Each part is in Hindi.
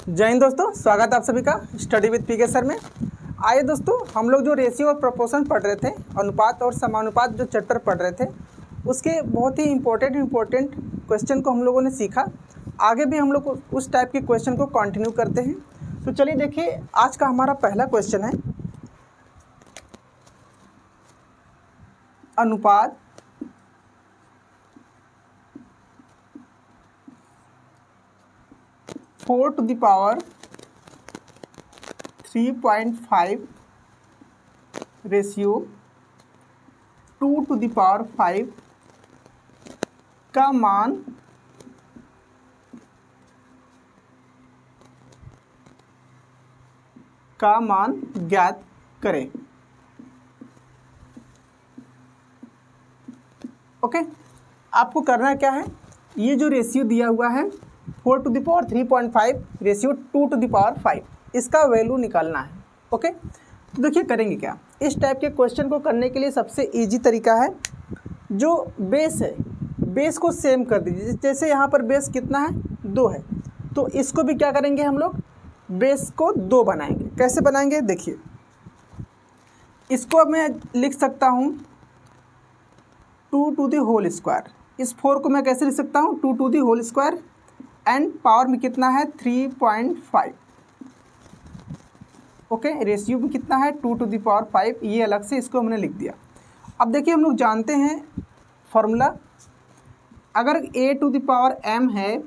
जय हिंद दोस्तों, स्वागत है आप सभी का स्टडी विद पीके सर में। आइए दोस्तों, हम लोग जो रेशियो और प्रोपोर्शन पढ़ रहे थे, अनुपात और समानुपात जो चैप्टर पढ़ रहे थे, उसके बहुत ही इम्पोर्टेंट क्वेश्चन को हम लोगों ने सीखा। आगे भी हम लोग उस टाइप के क्वेश्चन को कंटिन्यू करते हैं। तो चलिए देखिए, आज का हमारा पहला क्वेश्चन है अनुपात four to the power 3.5 ratio 2 to the power 5 का मान ज्ञात करें। ओके, आपको करना क्या है, ये जो रेशियो दिया हुआ है 4 to the power 3.5 ratio 2 to the power 5, इसका वैल्यू निकालना है। ओके, तो देखिए करेंगे क्या। इस टाइप के क्वेश्चन को करने के लिए सबसे इजी तरीका है, जो बेस है बेस को सेम कर दीजिए। जैसे यहाँ पर बेस कितना है, 2 है, तो इसको भी क्या करेंगे हम लोग, बेस को 2 बनाएंगे। कैसे बनाएंगे देखिए, इसको मैं लिख सकता हूँ 2 टू द होल स्क्वायर। इस 4 को मैं कैसे लिख सकता हूँ, 2 to the whole square, and power में कितना है 3.5। ओके, रेशियो में कितना है 2 टू द पावर 5, ये अलग से इसको हमने लिख दिया। अब देखिए, हम लोग जानते हैं फॉर्मूला, अगर a to the power m है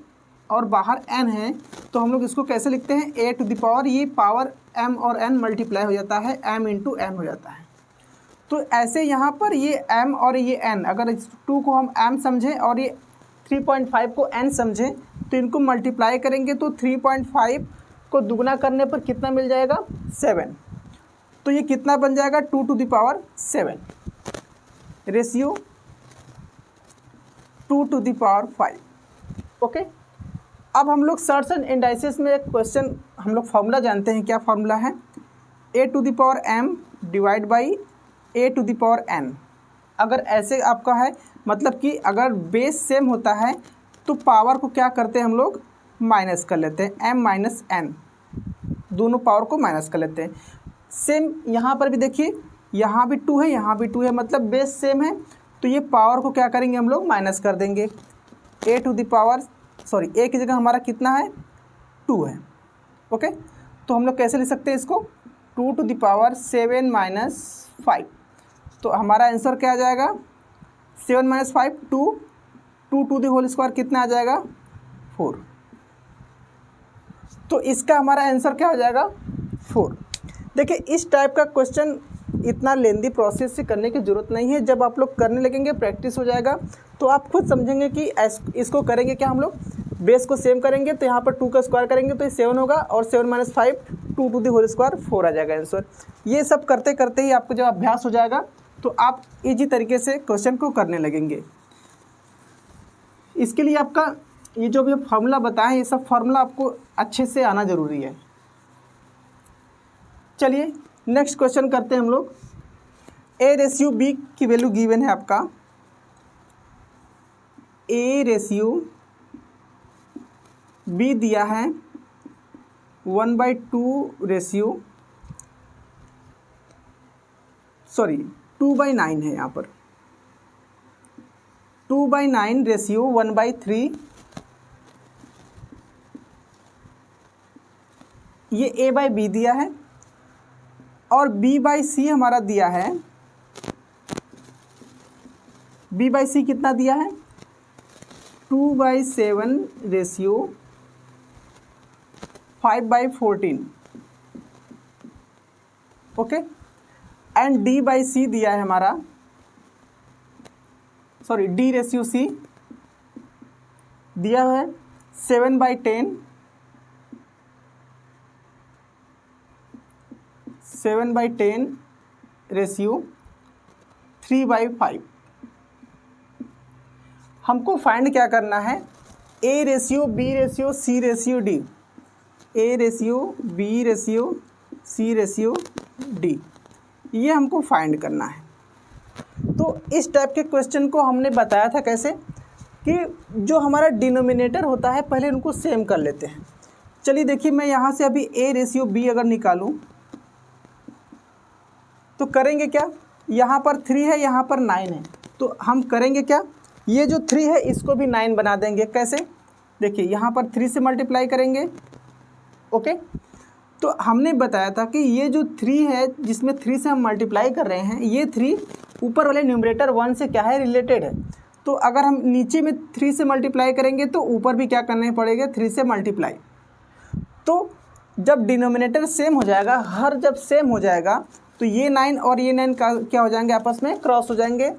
और बाहर n है, तो हम लोग इसको कैसे लिखते हैं, a टू द पावर, ये पावर m और n मल्टीप्लाई हो जाता है, m इंटू n हो जाता है। तो ऐसे यहाँ पर ये m और ये n, अगर इस 2 को हम m समझें और ये 3.5 को n समझें, तो इनको मल्टीप्लाई करेंगे तो 3.5 को दुगना करने पर कितना मिल जाएगा, 7। तो ये कितना बन जाएगा, 2 to the power 7 ratio 2 to the power 5। Okay, अब हम लोग सर्ट्स एंड इंडाइसेस में एक क्वेश्चन, हम लोग फार्मूला जानते हैं। क्या फार्मूला है, a to the power m divide by a to the power n। अगर ऐसे आपका है, मतलब कि अगर बेस सेम होता है तो पावर को क्या करते हैं हम लोग, माइनस कर लेते हैं, m माइनस n, दोनों पावर को माइनस कर लेते हैं। सेम यहाँ पर भी देखिए, यहाँ भी 2 है, यहाँ भी 2 है, मतलब बेस सेम है, तो ये पावर को क्या करेंगे हम लोग, माइनस कर देंगे। a to the power, sorry, a की जगह हमारा कितना है, 2 है। ओके, तो हम लोग कैसे लिख सकते हैं इसको, 2 टू द पावर 7 माइनस 5। तो हमारा आंसर क्या आ जाएगा, 7 minus 5 2 to the whole square कितना आ जाएगा, 4। तो इसका हमारा आंसर क्या हो जाएगा, 4। देखिए, इस टाइप का क्वेश्चन इतना लेंदी प्रोसेस से करने की ज़रूरत नहीं है। जब आप लोग करने लगेंगे, प्रैक्टिस हो जाएगा, तो आप खुद समझेंगे कि इसको करेंगे क्या, हम लोग बेस को सेम करेंगे, तो यहाँ पर 2 का स्क्वायर करेंगे तो ये 7 होगा, और 7 minus 5 2 to the whole square 4 आ जाएगा आंसर। ये सब करते करते ही आपको जब अभ्यास हो जाएगा, तो आप इजी तरीके से क्वेश्चन को करने लगेंगे। इसके लिए आपका ये जो भी फार्मूला बताएं, ये सब फार्मूला आपको अच्छे से आना ज़रूरी है। चलिए नेक्स्ट क्वेश्चन करते हैं हम लोग। a रेशियो b की वैल्यू गिवन है आपका, a रेशियो b दिया है 1/2 रेशियो, सॉरी 2/9 है यहाँ पर, 2/9 रेशियो 1/3। ये a बाई बी दिया है, और b बाई सी हमारा दिया है, b बाई सी कितना दिया है, 2/7 ratio 5/14। Okay, and d by C दिया है हमारा, सॉरी d रेशियो सी दिया है 7/10, 7/10 रेशियो 3/5। हमको फाइंड क्या करना है, a ratio b ratio c ratio d, a ratio b ratio c ratio d, ये हमको फाइंड करना है। तो इस टाइप के क्वेश्चन को हमने बताया था कैसे, कि जो हमारा डिनोमिनेटर होता है पहले उनको सेम कर लेते हैं। चलिए देखिए, मैं यहाँ से अभी A रेशियो B अगर निकालूँ तो करेंगे क्या, यहाँ पर 3 है, यहाँ पर 9 है, तो हम करेंगे क्या, ये जो 3 है इसको भी 9 बना देंगे। कैसे, देखिए यहाँ पर 3 से मल्टीप्लाई करेंगे। ओके, तो हमने बताया था कि ये जो 3 है जिसमें 3 से हम मल्टीप्लाई कर रहे हैं, ये 3 ऊपर वाले न्यूमरेटर 1 से क्या है, रिलेटेड है। तो अगर हम नीचे में 3 से मल्टीप्लाई करेंगे तो ऊपर भी क्या करना पड़ेगा, 3 से मल्टीप्लाई। तो जब डिनोमिनेटर सेम हो जाएगा, हर जब सेम हो जाएगा तो ये 9 और ये 9 का क्या हो जाएंगे, आपस में क्रॉस हो जाएंगे,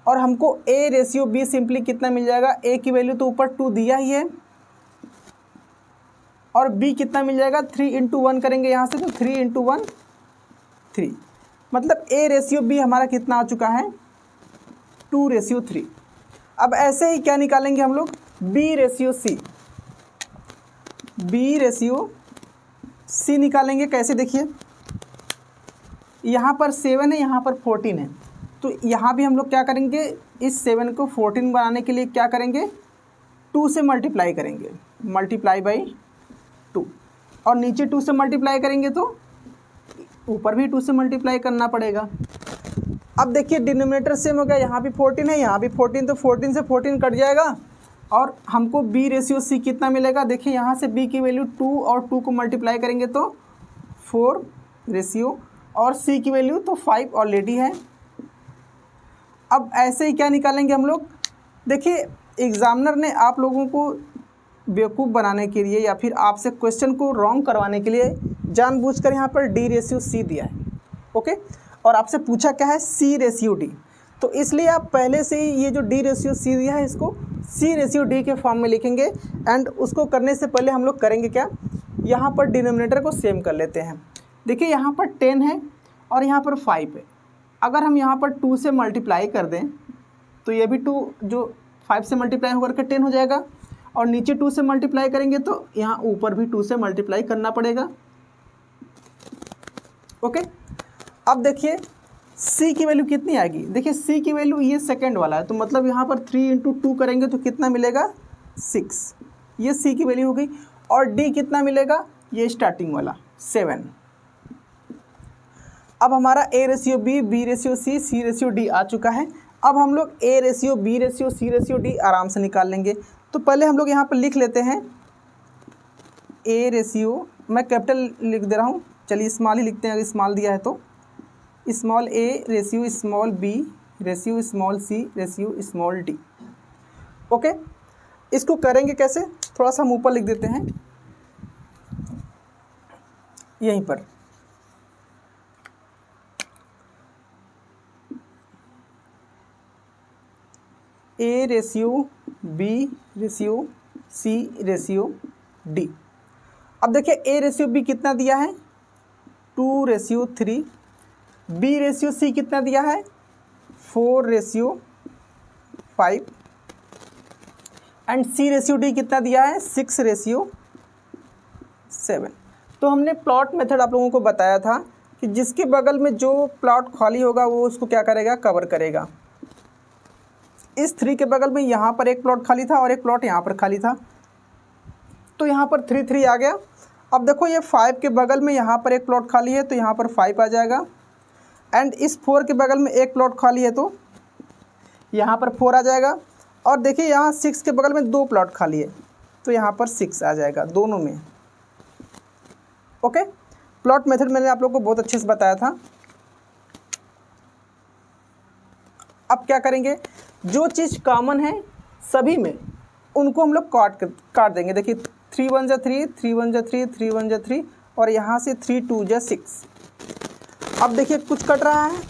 और हमको A रेशियो B सिंपली कितना मिल जाएगा, A की वैल्यू तो ऊपर 2 दिया ही है, और B कितना मिल जाएगा, 3 इंटू 1 करेंगे यहाँ से, तो 3 इंटू 1 3, मतलब A रेशियो B हमारा कितना आ चुका है, 2 रेशियो 3। अब ऐसे ही क्या निकालेंगे हम लोग, B ratio C, B ratio C निकालेंगे। कैसे, देखिए यहाँ पर 7 है, यहाँ पर 14 है, तो यहाँ भी हम लोग क्या करेंगे, इस 7 को 14 बनाने के लिए क्या करेंगे, 2 से मल्टीप्लाई करेंगे, मल्टीप्लाई बाई 2, और नीचे 2 से मल्टीप्लाई करेंगे तो ऊपर भी 2 से मल्टीप्लाई करना पड़ेगा। अब देखिए डिनोमिनेटर सेम हो गया, यहाँ भी 14 है, यहाँ भी 14, तो 14 से 14 कट जाएगा, और हमको B रेशियो C कितना मिलेगा, देखिए यहाँ से B की वैल्यू 2 और 2 को मल्टीप्लाई करेंगे तो 4 रेशियो, और C की वैल्यू तो 5 ऑलरेडी है। अब ऐसे ही क्या निकालेंगे हम लोग, देखिए एग्जामिनर ने आप लोगों को बेवकूफ़ बनाने के लिए या फिर आपसे क्वेश्चन को रॉन्ग करवाने के लिए जानबूझकर यहाँ पर D रेशियो C दिया है। ओके, और आपसे पूछा क्या है, C रेशियो D, तो इसलिए आप पहले से ही ये जो D रेशियो C दिया है इसको C रेशियो D के फॉर्म में लिखेंगे। एंड उसको करने से पहले हम लोग करेंगे क्या, यहाँ पर डिनोमिनेटर को सेम कर लेते हैं। देखिए यहाँ पर 10 है और यहाँ पर 5 है, अगर हम यहाँ पर 2 से मल्टीप्लाई कर दें तो ये भी 2 जो 5 से मल्टीप्लाई होकर के 10 हो जाएगा, और नीचे 2 से मल्टीप्लाई करेंगे तो यहाँ ऊपर भी 2 से मल्टीप्लाई करना पड़ेगा। ओके, अब देखिए C की वैल्यू कितनी आएगी, देखिए C की वैल्यू ये सेकंड वाला है, तो मतलब यहाँ पर 3 इंटू 2 करेंगे तो कितना मिलेगा, 6, ये C की वैल्यू हो गई। और D कितना मिलेगा, ये स्टार्टिंग वाला 7। अब हमारा A ratio B, B ratio C, C ratio D आ चुका है। अब हम लोग A ratio B ratio C ratio D आराम से निकाल लेंगे। तो पहले हम लोग यहाँ पर लिख लेते हैं A रेशियो, मैं कैपिटल लिख दे रहा हूँ, चलिए स्मॉल ही लिखते हैं अगर स्मॉल दिया है तो, small A ratio small B ratio small C ratio small D। Okay, इसको करेंगे कैसे, थोड़ा सा हम ऊपर लिख देते हैं यहीं पर, A ratio B ratio C ratio D। अब देखिए A रेशियो B कितना दिया है, 2 रेशियो 3, B रेशियो C कितना दिया है, 4 ratio 5, and C ratio D कितना दिया है, 6 रेशियो 7। तो हमने प्लॉट मेथड आप लोगों को बताया था कि जिसके बगल में जो प्लॉट खाली होगा वो उसको क्या करेगा, कवर करेगा। इस 3 के बगल में यहाँ पर एक प्लॉट खाली था और एक प्लॉट यहाँ पर खाली था, तो यहाँ पर 3 3 आ गया। अब देखो ये 5 के बगल में यहाँ पर एक प्लॉट खाली है तो यहाँ पर 5 आ जाएगा, एंड इस 4 के बगल में एक प्लॉट खाली है तो यहाँ पर 4 आ जाएगा, और देखिए यहाँ 6 के बगल में 2 प्लॉट खाली है तो यहाँ पर 6 आ जाएगा दोनों में। ओके, प्लॉट मेथड मैंने आप लोगों को बहुत अच्छे से बताया था। अब क्या करेंगे, जो चीज़ कॉमन है सभी में उनको हम लोग काट देंगे। देखिए 3 1 जा 3, 3 1 जा 3, 3 1 जा 3, और यहाँ से 3 2 जा 6। अब देखिए कुछ कट रहा है,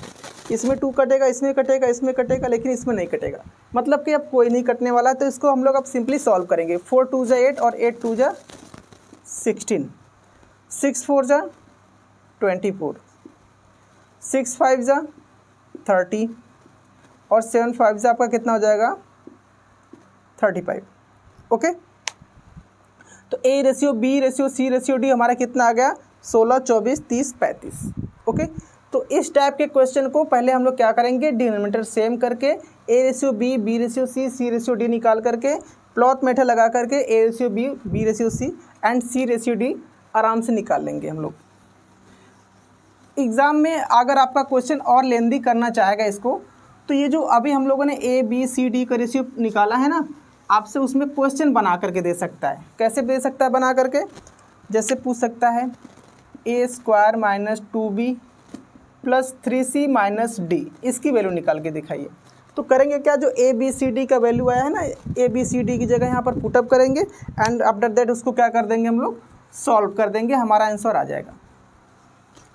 इसमें 2 कटेगा, इसमें कटेगा, इसमें कटेगा, लेकिन इसमें नहीं कटेगा, मतलब कि अब कोई नहीं कटने वाला है। तो इसको हम लोग अब सिंपली सॉल्व करेंगे। 4 2 जा 8 और 8 2 जा 16, 6 4 जा 24, 6 5 जा 30, और 7 5 से आपका कितना हो जाएगा, 35। ओके, तो A ratio B ratio C ratio D हमारा कितना आ गया, 16 24 30 35। ओके, तो इस टाइप के क्वेश्चन को पहले हम लोग क्या करेंगे, डिनोमिनेटर सेम करके A ratio B, B ratio C, C ratio D निकाल करके प्लॉट मेथड लगा करके A ratio B, B ratio C and C/D आराम से निकाल लेंगे हम लोग। एग्ज़ाम में अगर आपका क्वेश्चन और लेंदी करना चाहेगा इसको, तो ये जो अभी हम लोगों ने ABCD का रेशियो निकाला है ना, आपसे उसमें क्वेश्चन बना करके दे सकता है। कैसे दे सकता है बना करके? जैसे पूछ सकता है A² - 2B + 3C - D, इसकी वैल्यू निकाल के दिखाइए। तो करेंगे क्या, जो ABCD का वैल्यू आया है ना, ABCD की जगह यहाँ पर पुटअप करेंगे एंड आफ्टर दैट उसको क्या कर देंगे हम लोग, सॉल्व कर देंगे, हमारा आंसर आ जाएगा।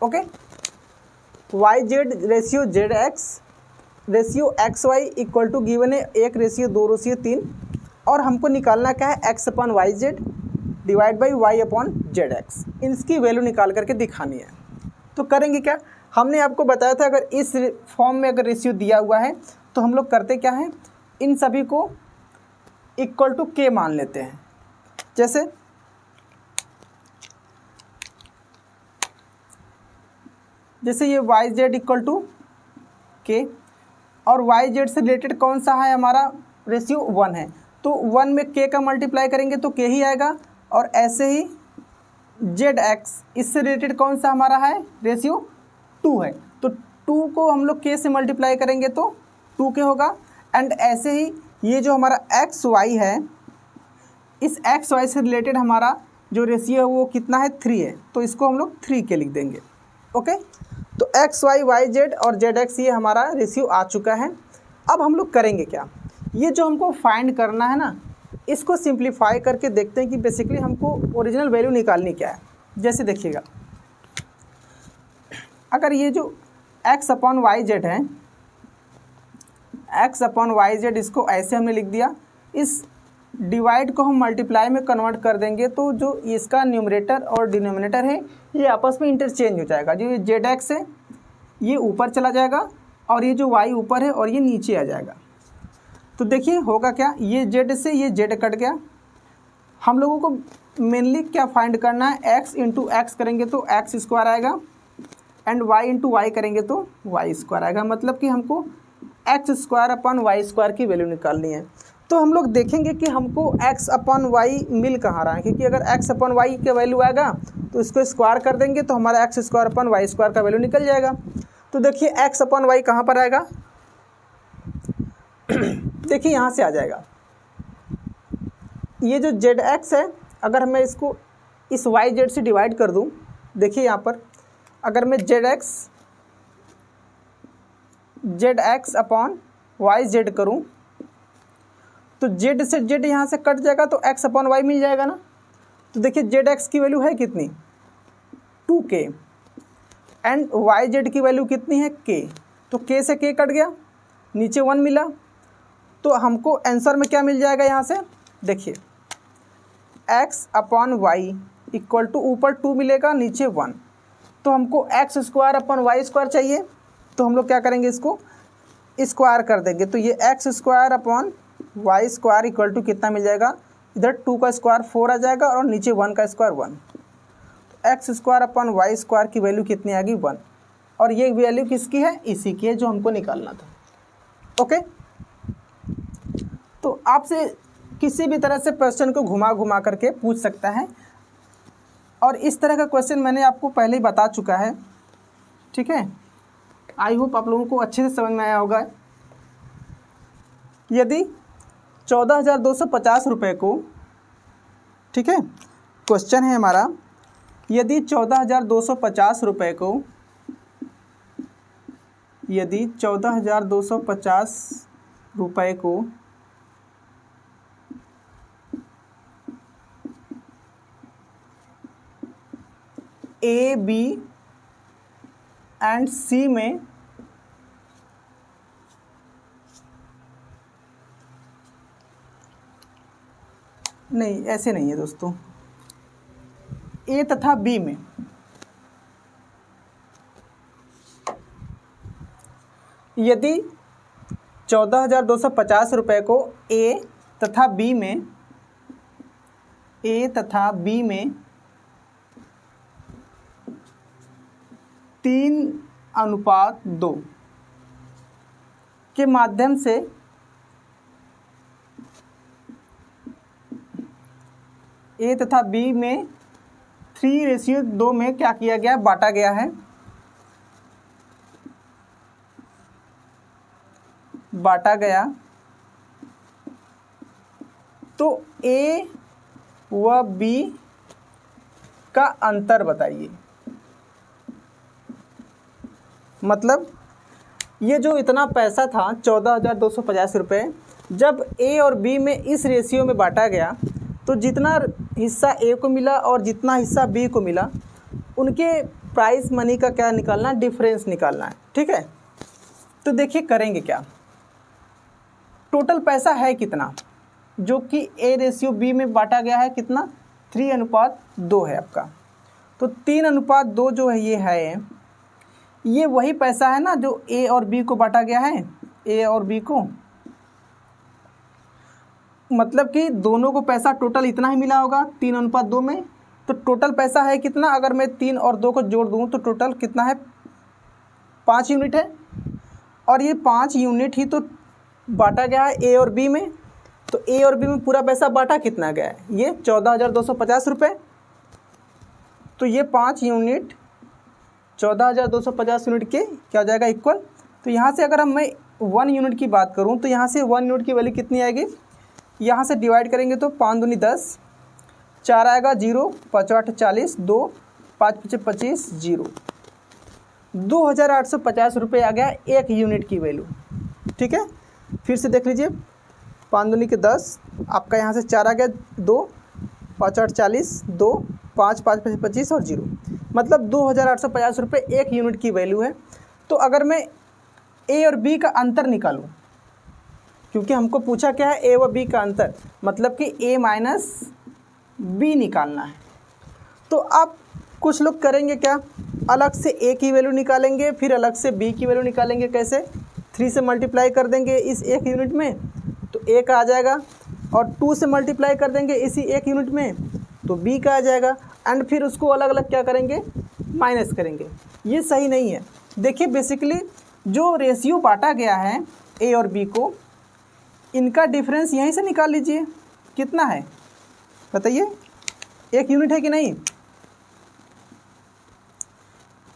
Okay, YZ ratio ZX ratio XY equal to given है 1:2:3, और हमको निकालना क्या है, X/YZ डिवाइड बाई Y/ZX, इसकी वैल्यू निकाल करके दिखानी है। तो करेंगे क्या, हमने आपको बताया था अगर इस फॉर्म में अगर रेशियो दिया हुआ है तो हम लोग करते क्या हैं, इन सभी को इक्वल टू K मान लेते हैं। जैसे ये YZ इक्वल टू K, और YZ से रिलेटेड कौन सा है हमारा रेशियो, 1 है, तो 1 में K का मल्टीप्लाई करेंगे तो K ही आएगा। और ऐसे ही ZX इससे रिलेटेड कौन सा हमारा है रेशियो, 2 है, तो 2 को हम लोग K से मल्टीप्लाई करेंगे तो 2K होगा। एंड ऐसे ही ये जो हमारा XY है, इस XY से रिलेटेड हमारा जो रेशियो है वो कितना है, 3 है, तो इसको हम लोग 3K लिख देंगे। ओके, तो XY YZ और ZX ये हमारा रेशियो आ चुका है। अब हम लोग करेंगे क्या, ये जो हमको फाइंड करना है ना, इसको सिंप्लीफाई करके देखते हैं कि बेसिकली हमको ओरिजिनल वैल्यू निकालनी क्या है। जैसे देखिएगा, अगर ये जो X/YZ है, X/YZ इसको ऐसे हमने लिख दिया, इस डिवाइड को हम मल्टीप्लाई में कन्वर्ट कर देंगे तो जो इसका न्यूमरेटर और डिनोमिनेटर है ये आपस में इंटरचेंज हो जाएगा। जो ये ZX है ये ऊपर चला जाएगा और ये जो Y ऊपर है और ये नीचे आ जाएगा। तो देखिए होगा क्या, ये Z से ये Z कट गया। हम लोगों को मेनली क्या फाइंड करना है, X इंटू X करेंगे तो X² आएगा एंड Y इंटू Y करेंगे तो Y² आएगा। मतलब कि हमको X²/Y² की वैल्यू निकालनी है। तो हम लोग देखेंगे कि हमको X/Y मिल कहाँ रहा है, क्योंकि अगर X/Y का वैल्यू आएगा तो इसको स्क्वायर कर देंगे तो हमारा X²/Y² का वैल्यू निकल जाएगा। तो देखिए X/Y कहाँ पर आएगा, देखिए यहाँ से आ जाएगा। ये जो ZX है, अगर मैं इसको इस YZ से डिवाइड कर दूँ, देखिए यहाँ पर अगर मैं ZX/YZ करूँ तो Z से Z यहाँ से कट जाएगा तो X/Y मिल जाएगा ना। तो देखिए ZX की वैल्यू है कितनी, 2K, एंड YZ की वैल्यू कितनी है, K, तो K से K कट गया, नीचे 1 मिला, तो हमको आंसर में क्या मिल जाएगा यहाँ से, देखिए X/Y इक्वल टू ऊपर 2 मिलेगा, नीचे 1, तो हमको X²/Y² चाहिए। तो हम लोग क्या करेंगे, इसको स्क्वायर कर देंगे, तो ये X²/Y² इक्वल टू कितना मिल जाएगा, इधर 2 का स्क्वायर 4 आ जाएगा और नीचे 1 का स्क्वायर 1, तो X²/Y² की वैल्यू कितनी आ गई, 1, और ये वैल्यू किसकी है, इसी की है जो हमको निकालना था। ओके, तो आपसे किसी भी तरह से क्वेश्चन को घुमा घुमा करके पूछ सकता है, और इस तरह का क्वेश्चन मैंने आपको पहले ही बता चुका है। ठीक है, आई होप आप लोगों को अच्छे से समझ में आया होगा। यदि 14,250 रुपये को, ठीक है, क्वेश्चन है हमारा, यदि 14,250 रुपये को, यदि 14,250 रुपये को A, B एंड C में नहीं, ऐसे नहीं है दोस्तों, A तथा B में यदि 14,250 रुपये को A तथा B में 3:2 के माध्यम से ए तथा बी में 3:2 में क्या किया गया, बांटा गया है, बांटा गया। तो ए व बी का अंतर बताइए। मतलब ये जो इतना पैसा था 14,250 रुपये, जब ए और बी में इस रेशियो में बांटा गया तो जितना हिस्सा ए को मिला और जितना हिस्सा बी को मिला, उनके प्राइस मनी का क्या निकालना है, डिफरेंस निकालना है। ठीक है, तो देखिए करेंगे क्या। टोटल पैसा है कितना, जो कि ए रेशियो बी में बांटा गया है, कितना 3:2 है आपका। तो 3:2 जो है ये वही पैसा है ना जो ए और बी को बांटा गया है, ए और बी को। मतलब कि दोनों को पैसा टोटल इतना ही मिला होगा 3:2 में। तो टोटल पैसा है कितना, अगर मैं 3 और 2 को जोड़ दूँ तो टोटल कितना है, 5 यूनिट है। और ये 5 यूनिट ही तो बांटा गया है ए और बी में। तो ए और बी में पूरा पैसा बांटा कितना गया है, ये 14,250 रुपये। तो ये 5 यूनिट 14,250 यूनिट के क्या हो जाएगा, इक्वल। तो यहाँ से अगर मैं 1 यूनिट की बात करूँ तो यहाँ से 1 यूनिट की वैल्यू कितनी आएगी, यहाँ से डिवाइड करेंगे तो 5 दूनी 10, 4 आएगा 0, 5 8 40, 2 5 5 25, 0, 2,850 रुपये आ गया 1 यूनिट की वैल्यू। ठीक है, फिर से देख लीजिए, 5 दूनी के 10, आपका यहाँ से 4 आ गया 2, 5 8 40, 2 5 5 5 25 और 0, मतलब 2,850 रुपये 1 यूनिट की वैल्यू है। तो अगर मैं ए और बी का अंतर निकालूं, क्योंकि हमको पूछा क्या है, ए व बी का अंतर, मतलब कि ए माइनस बी निकालना है। तो आप कुछ लोग करेंगे क्या, अलग से ए की वैल्यू निकालेंगे, फिर अलग से बी की वैल्यू निकालेंगे। कैसे, 3 से मल्टीप्लाई कर देंगे इस 1 यूनिट में तो ए का आ जाएगा, और 2 से मल्टीप्लाई कर देंगे इसी 1 यूनिट में तो बी का आ जाएगा, एंड फिर उसको अलग अलग क्या करेंगे, माइनस करेंगे। ये सही नहीं है। देखिए बेसिकली जो रेशियो बांटा गया है ए और बी को, इनका डिफरेंस यहीं से निकाल लीजिए, कितना है बताइए, 1 यूनिट है कि नहीं।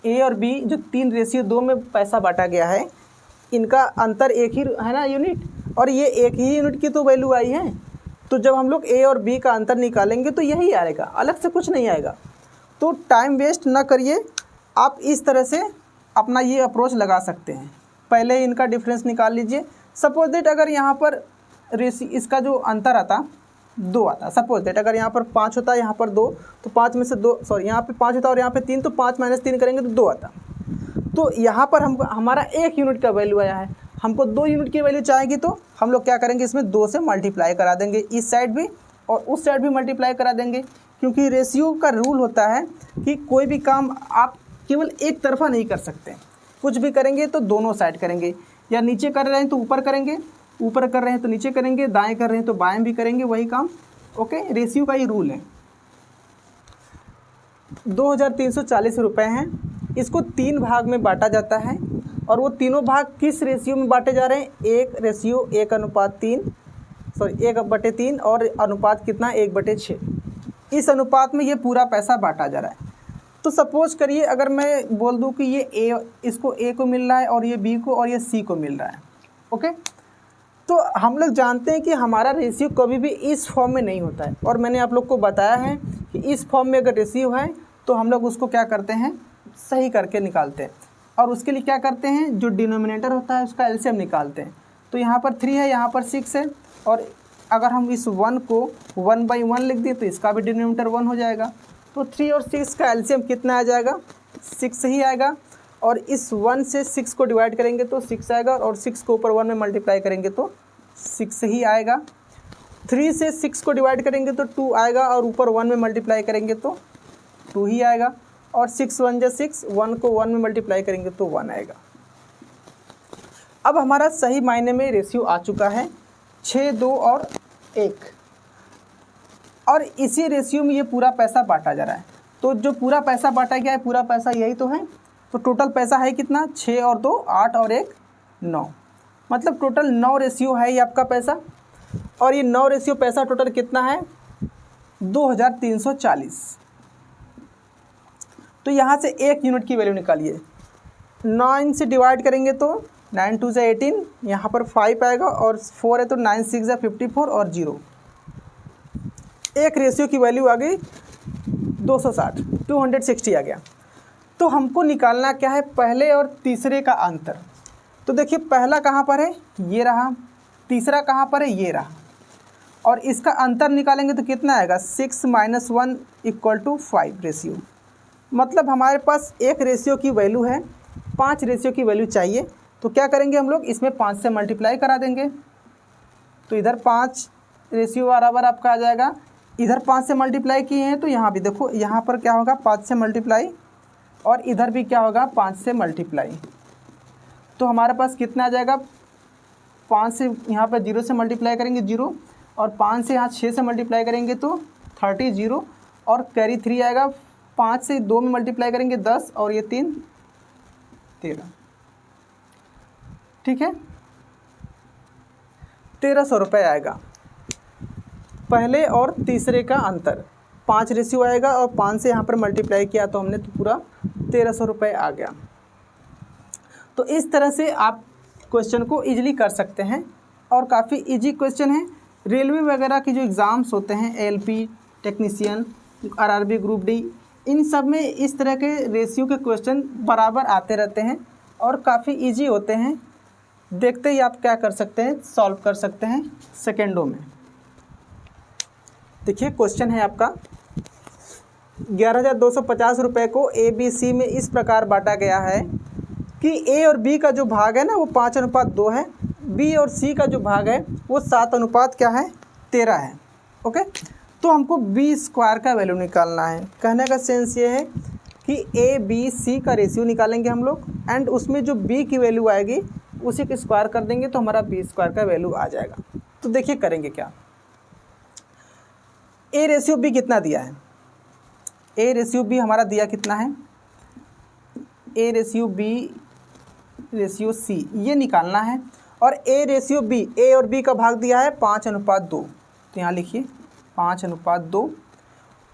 ए और बी जो 3:2 में पैसा बांटा गया है, इनका अंतर 1 ही है ना यूनिट, और ये 1 ही यूनिट की तो वैल्यू आई है। तो जब हम लोग ए और बी का अंतर निकालेंगे तो यही आएगा, अलग से कुछ नहीं आएगा। तो टाइम वेस्ट ना करिए, आप इस तरह से अपना ये अप्रोच लगा सकते हैं। पहले इनका डिफरेंस निकाल लीजिए। सपोज दैट अगर यहाँ पर इसका जो अंतर आता 2 आता, सपोज दैट अगर यहाँ पर 5 होता है, यहाँ पर 2, तो 5 में से 2, सॉरी यहाँ पे 5 होता और यहाँ पे 3, तो 5 - 3 करेंगे तो 2 आता। तो यहाँ पर हमारा 1 यूनिट का वैल्यू आया है, हमको 2 यूनिट की वैल्यू चाहेगी तो हम लोग क्या करेंगे, इसमें 2 से मल्टीप्लाई करा देंगे, इस साइड भी और उस साइड भी मल्टीप्लाई करा देंगे। क्योंकि रेशियो का रूल होता है कि कोई भी काम आप केवल एक तरफा नहीं कर सकते, कुछ भी करेंगे तो दोनों साइड करेंगे, या नीचे कर रहे हैं तो ऊपर करेंगे, ऊपर कर रहे हैं तो नीचे करेंगे, दाएं कर रहे हैं तो बाएं भी करेंगे, वही काम। ओके, रेशियो का ही रूल है। 2,340 रुपये हैं, इसको 3 भाग में बांटा जाता है, और वो तीनों भाग किस रेशियो में बांटे जा रहे हैं, 1:1:3, सॉरी 1/3, और अनुपात कितना, 1/6। इस अनुपात में ये पूरा पैसा बांटा जा रहा है। तो सपोज करिए अगर मैं बोल दूं कि ये ए, इसको ए को मिल रहा है और ये बी को और ये सी को मिल रहा है। ओके, तो हम लोग जानते हैं कि हमारा रेशियो कभी भी इस फॉर्म में नहीं होता है, और मैंने आप लोग को बताया है कि इस फॉर्म में अगर रेशियो है तो हम लोग उसको क्या करते हैं, सही करके निकालते हैं। और उसके लिए क्या करते हैं, जो डिनोमिनेटर होता है उसका एलसीएम निकालते हैं। तो यहाँ पर 3 है, यहाँ पर 6 है, और अगर हम इस 1 को 1/1 लिख दें तो इसका भी डिनोमिनेटर 1 हो जाएगा। तो 3 और 6 का एलसीएम कितना आ जाएगा, 6 ही आएगा। और इस 1 से 6 को डिवाइड करेंगे तो 6 आएगा, और 6 को ऊपर 1 में मल्टीप्लाई करेंगे तो 6 ही आएगा। 3 से 6 को डिवाइड करेंगे तो 2 आएगा, और ऊपर 1 में मल्टीप्लाई करेंगे तो 2 ही आएगा। और 6 1 जा 6, 1 को 1 में मल्टीप्लाई करेंगे तो 1 आएगा। अब हमारा सही मायने में रेशियो आ चुका है 6, 2 और 1, और इसी रेशियो में ये पूरा पैसा बांटा जा रहा है। तो जो पूरा पैसा बांटा गया है, पूरा पैसा यही तो है। तो टोटल पैसा है कितना, 6 और 2 8 और 1 9, मतलब टोटल 9 रेशियो है ये आपका पैसा। और ये 9 रेशियो पैसा टोटल कितना है, 2340। तो यहाँ से 1 यूनिट की वैल्यू निकालिए। 9 से डिवाइड करेंगे तो 9 2 से 18, यहाँ पर 5 आएगा और 4 है तो 9 6 से 54 और 0। एक रेशियो की वैल्यू आ गई 260, 260 आ गया। तो हमको निकालना क्या है, पहले और तीसरे का अंतर। तो देखिए पहला कहाँ पर है, ये रहा, तीसरा कहाँ पर है, ये रहा, और इसका अंतर निकालेंगे तो कितना आएगा, 6 - 1 = 5 रेशियो। मतलब हमारे पास एक रेशियो की वैल्यू है, 5 रेशियो की वैल्यू चाहिए। तो क्या करेंगे हम लोग, इसमें 5 से मल्टीप्लाई करा देंगे। तो इधर 5 रेशियो बराबर आपका आ जाएगा, इधर 5 से मल्टीप्लाई किए हैं तो यहाँ भी देखो, यहाँ पर क्या होगा 5 से मल्टीप्लाई, और इधर भी क्या होगा 5 से मल्टीप्लाई। तो हमारे पास कितना आ जाएगा, 5 से यहाँ पर 0 से मल्टीप्लाई करेंगे 0, और 5 से यहाँ 6 से मल्टीप्लाई करेंगे तो 30 0, और कैरी 3 आएगा। 5 से 2 में मल्टीप्लाई करेंगे 10, और ये 3 13। ठीक है, 1300 रुपये आएगा। पहले और तीसरे का अंतर 5 रेशियो आएगा, और 5 से यहाँ पर मल्टीप्लाई किया तो हमने तो पूरा 1300 रुपये आ गया। तो इस तरह से आप क्वेश्चन को इजीली कर सकते हैं, और काफ़ी इजी क्वेश्चन है। रेलवे वगैरह की जो एग्ज़ाम्स होते हैं, LP technician, RRB group D, इन सब में इस तरह के रेशियो के क्वेश्चन बराबर आते रहते हैं और काफ़ी इजी होते हैं। देखते ही आप क्या कर सकते हैं, सॉल्व कर सकते हैं सेकेंडों में। देखिए क्वेश्चन है आपका, 11,250 रुपये को ए बी सी में इस प्रकार बांटा गया है कि ए और बी का जो भाग है ना वो 5:2 है, बी और सी का जो भाग है वो 7:13 है। ओके, तो हमको बी स्क्वायर का वैल्यू निकालना है। कहने का सेंस ये है कि ए बी सी का रेशियो निकालेंगे हम लोग, एंड उसमें जो बी की वैल्यू आएगी उसी को स्क्वायर कर देंगे तो हमारा बी स्क्वायर का वैल्यू आ जाएगा। तो देखिए करेंगे क्या, ए रेशियो बी कितना दिया है, ए रेशियो बी हमारा दिया कितना है, A ratio B ratio C ये निकालना है, और ए रेशियो बी, ए और बी का भाग दिया है 5:2। तो यहाँ लिखिए 5:2,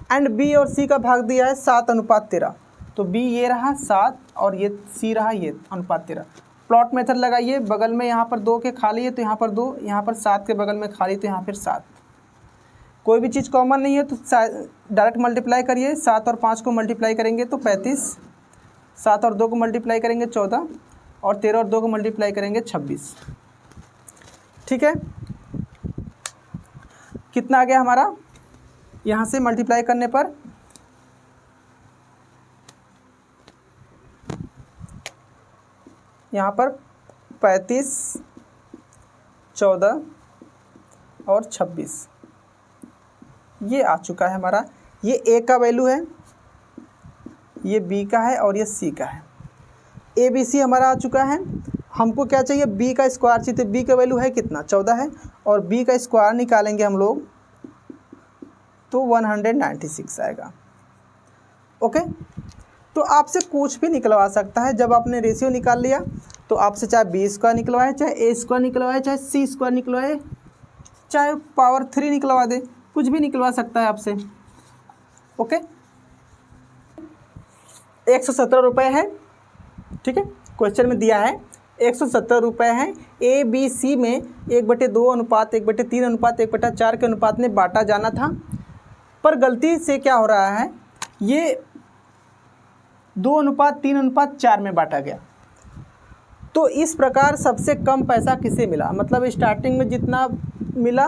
एंड बी और सी का भाग दिया है 7:13। तो बी ये रहा 7 और ये सी रहा ये 13। प्लॉट मेथड लगाइए, बगल में यहाँ पर 2 के खाली है तो यहाँ पर 2, यहाँ पर 7 के बगल में खाली तो यहाँ फिर 7। कोई भी चीज़ कॉमन नहीं है तो डायरेक्ट मल्टीप्लाई करिए। 7 और 5 को मल्टीप्लाई करेंगे तो 35, 7 और 2 को मल्टीप्लाई करेंगे 14, और 13 और 2 को मल्टीप्लाई करेंगे 26। ठीक है, कितना आ गया हमारा, यहाँ से मल्टीप्लाई करने पर यहाँ पर 35, 14 और 26 ये आ चुका है हमारा। ये ए का वैल्यू है, ये बी का है, और ये सी का है। ए बी सी हमारा आ चुका है। हमको क्या चाहिए, बी का स्क्वायर चाहिए। बी का वैल्यू है कितना, 14 है, और बी का स्क्वायर निकालेंगे हम लोग तो 196 आएगा। ओके, तो आपसे कुछ भी निकलवा सकता है। जब आपने रेशियो निकाल लिया तो आपसे चाहे बी स्क्वायर निकलवाए, चाहे ए स्क्वायर निकलवाए, चाहे सी स्क्वायर निकलवाए, चाहे पावर 3 निकलवा दे, कुछ भी निकलवा सकता है आपसे। ओके, 117 रुपये है। ठीक है, क्वेश्चन में दिया है 117 रुपये हैं। ए बी सी में 1/2 अनुपात 1/3 अनुपात 1/4 के अनुपात में बांटा जाना था, पर गलती से क्या हो रहा है, ये 2:3:4 में बांटा गया। तो इस प्रकार सबसे कम पैसा किसे मिला, मतलब स्टार्टिंग में जितना मिला,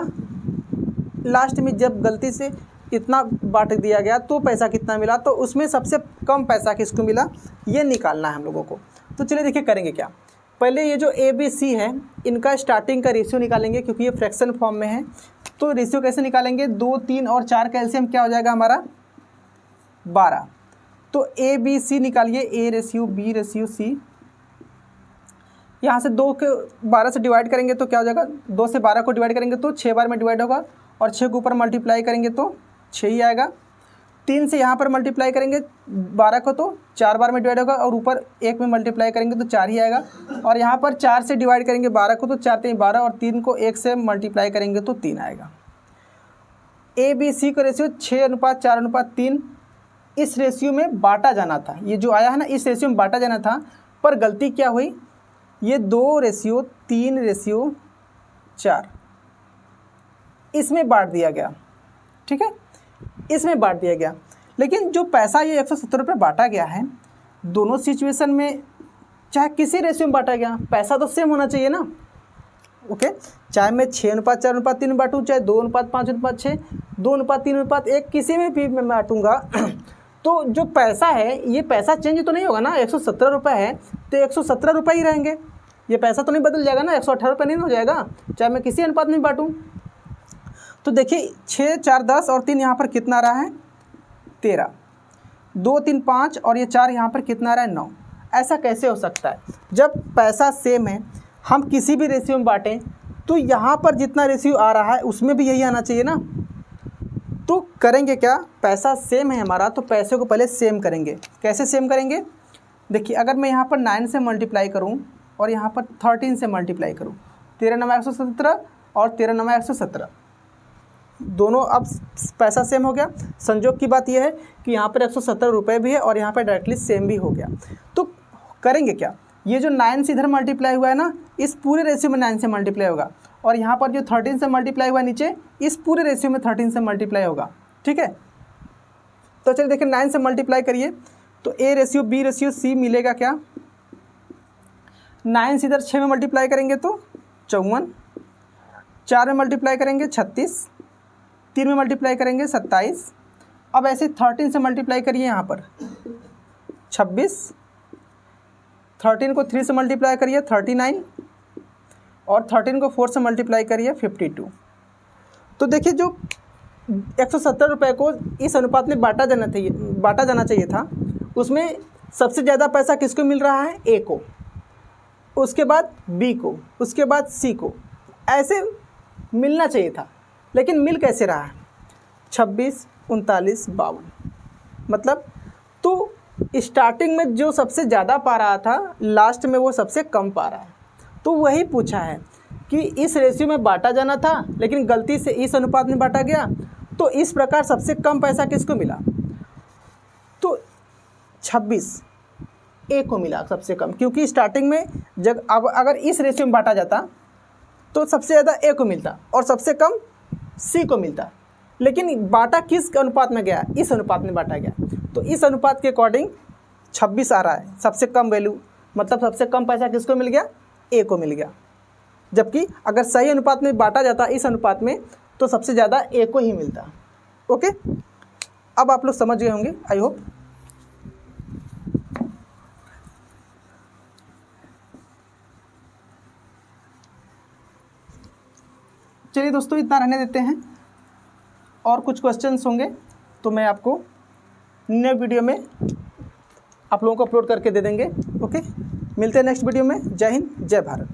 लास्ट में जब गलती से इतना बांट दिया गया तो पैसा कितना मिला, तो उसमें सबसे कम पैसा किसको मिला ये निकालना है हम लोगों को। तो चलिए देखिए करेंगे क्या। पहले ये जो ए बी सी है इनका स्टार्टिंग का रेशियो निकालेंगे, क्योंकि ये फ्रैक्शन फॉर्म में है। तो रेशियो कैसे निकालेंगे, 2, 3 और 4 का एलसीएम क्या हो जाएगा हमारा 12। तो ए बी सी निकालिए, A ratio B ratio C. यहाँ से 2 के 12 से डिवाइड करेंगे तो क्या हो जाएगा, 2 से 12 को डिवाइड करेंगे तो 6 बार में डिवाइड होगा, और 6 के ऊपर मल्टीप्लाई करेंगे तो 6 ही आएगा। 3 से यहाँ पर मल्टीप्लाई करेंगे 12 को तो 4 बार में डिवाइड होगा, और ऊपर 1 में मल्टीप्लाई करेंगे तो 4 ही आएगा। और यहाँ पर 4 से डिवाइड करेंगे 12 को तो 4 3 12, और 3 को 1 से मल्टीप्लाई करेंगे तो 3 आएगा। ए बी सी का रेशियो 6:4:3 इस रेशियो में बांटा जाना था। ये जो आया है ना, इस रेशियो में बांटा जाना था, पर गलती क्या हुई, ये 2:3:4 इसमें बांट दिया गया। ठीक है, इसमें बांट दिया गया। लेकिन जो पैसा ये 170 रुपये बांटा गया है, दोनों सिचुएशन में चाहे किसी रेशियो में बांटा गया, पैसा तो सेम होना चाहिए ना। ओके, चाहे मैं 6:4:3 में बांटूँ, चाहे 2:5:6, 2:3:1, किसी में भी मैं बांटूँगा तो जो पैसा है, ये पैसा चेंज तो नहीं होगा ना। 170 रुपये है तो 170 रुपये ही रहेंगे, ये पैसा तो नहीं बदल जाएगा ना, 118 रुपये नहीं हो जाएगा, चाहे मैं किसी अनुपात में बांटूँ। तो देखिए 6, 4, 10 और 3 यहाँ पर कितना आ रहा है, 13, 2, 3, 5 और ये 4 यहाँ पर कितना आ रहा है, 9। ऐसा कैसे हो सकता है? जब पैसा सेम है, हम किसी भी रेशियो में बांटें तो यहाँ पर जितना रेशियो आ रहा है उसमें भी यही आना चाहिए ना। तो करेंगे क्या, पैसा सेम है हमारा तो पैसे को पहले सेम करेंगे। कैसे सेम करेंगे? देखिए, अगर मैं यहाँ पर 9 से मल्टीप्लाई करूँ और यहाँ पर 13 से मल्टीप्लाई करूँ, 13 9 117 और 13 9 117, दोनों अब पैसा सेम हो गया। संयोग की बात यह है कि यहाँ पर 170 रुपये भी है और यहाँ पर डायरेक्टली सेम भी हो गया। तो करेंगे क्या, ये जो 9 से इधर मल्टीप्लाई हुआ है ना, इस पूरे रेशियो में 9 से मल्टीप्लाई होगा, और यहाँ पर जो 13 से मल्टीप्लाई हुआ है नीचे, इस पूरे रेशियो में 13 से मल्टीप्लाई होगा। ठीक है, तो चलिए देखिए 9 से मल्टीप्लाई करिए तो A ratio B ratio C मिलेगा क्या, 9 से इधर 6 में मल्टीप्लाई करेंगे तो 54, 4 में मल्टीप्लाई करेंगे 36, 3 में मल्टीप्लाई करेंगे 27। अब ऐसे 13 से मल्टीप्लाई करिए यहाँ पर 26, 13 को 3 से मल्टीप्लाई करिए 39 और 13 को 4 से मल्टीप्लाई करिए 52। तो देखिए जो 170 रुपये को इस अनुपात में बांटा जाना चाहिए था, उसमें सबसे ज़्यादा पैसा किसको मिल रहा है, ए को, उसके बाद बी को, उसके बाद सी को, ऐसे मिलना चाहिए था। लेकिन मिल कैसे रहा है, 26, 39, 52। मतलब तो स्टार्टिंग में जो सबसे ज़्यादा पा रहा था, लास्ट में वो सबसे कम पा रहा है। तो वही पूछा है कि इस रेशियो में बांटा जाना था लेकिन गलती से इस अनुपात में बांटा गया, तो इस प्रकार सबसे कम पैसा किसको मिला, तो 26 ए को मिला सबसे कम, क्योंकि स्टार्टिंग में जब अगर इस रेशियो में बांटा जाता तो सबसे ज़्यादा ए को मिलता और सबसे कम सी को मिलता। लेकिन बांटा किस अनुपात में गया, इस अनुपात में बांटा गया, तो इस अनुपात के अकॉर्डिंग 26 आ रहा है सबसे कम वैल्यू, मतलब सबसे कम पैसा किसको मिल गया, ए को मिल गया। जबकि अगर सही अनुपात में बांटा जाता इस अनुपात में तो सबसे ज़्यादा ए को ही मिलता। ओके, अब आप लोग समझ गए होंगे, आई होप। चलिए दोस्तों, इतना रहने देते हैं, और कुछ क्वेश्चंस होंगे तो मैं आपको नए वीडियो में आप लोगों को अपलोड करके दे देंगे। ओके, मिलते हैं नेक्स्ट वीडियो में। जय हिंद, जय भारत।